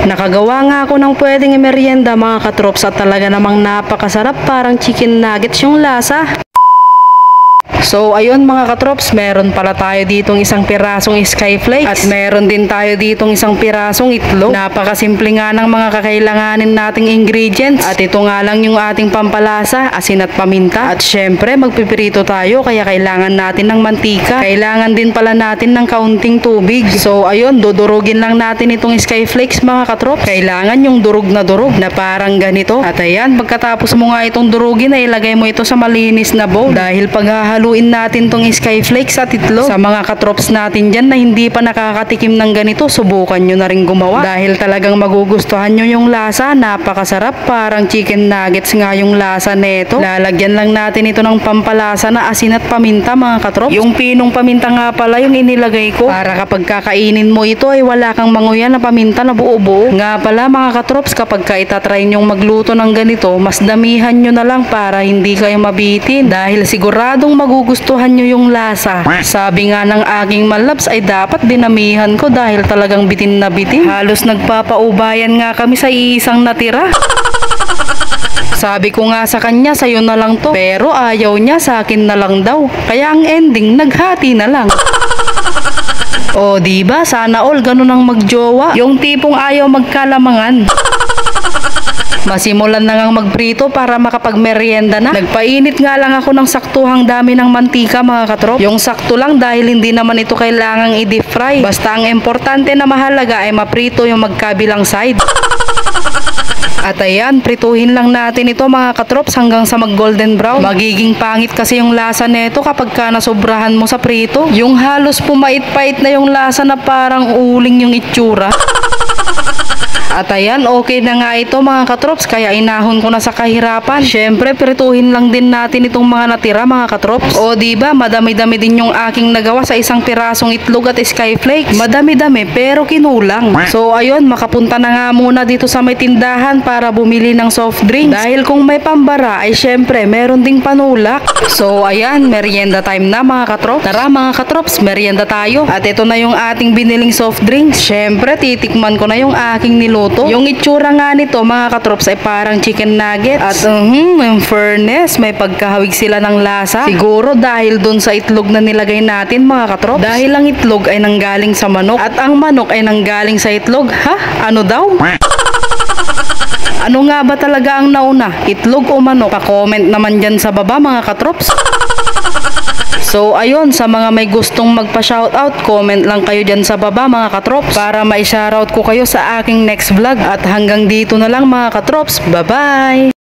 Nakagawa nga ako ng pwedeng merienda mga katrops at talaga namang napakasarap, parang chicken nuggets yung lasa. So ayun mga katrops, meron pala tayo ditong isang pirasong skyflakes at meron din tayo ditong isang pirasong itlog. Napakasimple nga ng mga kakailanganin nating ingredients at ito nga lang yung ating pampalasa, asin at paminta. At syempre magpipirito tayo kaya kailangan natin ng mantika. Kailangan din pala natin ng kaunting tubig. So ayun, dudurugin lang natin itong skyflakes mga katrops. Kailangan yung durug na parang ganito. At ayan, pagkatapos mo nga itong durugin ay ilagay mo ito sa malinis na bowl. Dahil paghahaluin natin tong skyflakes at itlog, sa mga katrops natin dyan na hindi pa nakakatikim ng ganito, subukan nyo na rin gumawa dahil talagang magugustuhan nyo yung lasa. Napakasarap, parang chicken nuggets nga yung lasa neto. Lalagyan lang natin ito ng pampalasa na asin at paminta mga katrops. Yung pinong paminta nga pala yung inilagay ko para kapag kakainin mo ito ay wala kang manguya na paminta na buo-buo. Nga pala mga katrops, kapag ka itatry nyong magluto ng ganito, mas damihan nyo na lang para hindi kayo mabitin dahil siguradong magugustuhan nyo yung lasa. Sabi nga ng aking malabs ay dapat dinamihan ko dahil talagang bitin na bitin. Halos nagpapaubayan nga kami sa iisang natira. Sabi ko nga sa kanya, sayo na lang to. Pero ayaw niya, sa akin na lang daw. Kaya ang ending, naghati na lang. O diba, sana all ganun ang magjowa. Yung tipong ayaw magkalamangan. Masimulan na ngang magprito para makapagmerienda na. Nagpainit nga lang ako ng saktuhang dami ng mantika mga katrop. Yung sakto lang dahil hindi naman ito kailangang i-deep fry. Basta ang importante na mahalaga ay maprito yung magkabilang side. At ayan, prituhin lang natin ito mga katrops hanggang sa mag golden brown. Magiging pangit kasi yung lasa nito kapag ka nasobrahan mo sa prito. Yung halos pumait-pait na yung lasa na parang uling yung itsura. At ayan, okay na nga ito mga katrops, kaya inahon ko na sa kahirapan. Syempre, prituhin lang din natin itong mga natira mga katrops. O diba, madami-dami din yung aking nagawa sa isang pirasong itlog at skyflakes. Madami-dami pero kinulang. So ayun, makapunta na nga muna dito sa may tindahan para bumili ng soft drinks. Dahil kung may pambara ay syempre meron ding panulak. So ayan, merienda time na mga katrops. Tara mga katrops, merienda tayo. At ito na yung ating biniling soft drinks. Syempre, titikman ko na yung aking niluto. Yung itsura nga nito mga katrops ay parang chicken nuggets. At in fairness, may pagkahawig sila ng lasa. Siguro dahil dun sa itlog na nilagay natin mga katrops. Dahil ang itlog ay nanggaling sa manok at ang manok ay nanggaling sa itlog. Ha? Ano daw? Ano nga ba talaga ang nauna? Itlog o manok? Pa-comment naman dyan sa baba mga katrops. So ayun, sa mga may gustong magpa-shoutout, comment lang kayo dyan sa baba mga katrops para mai-shoutout ko kayo sa aking next vlog. At hanggang dito na lang mga katrops. Bye bye!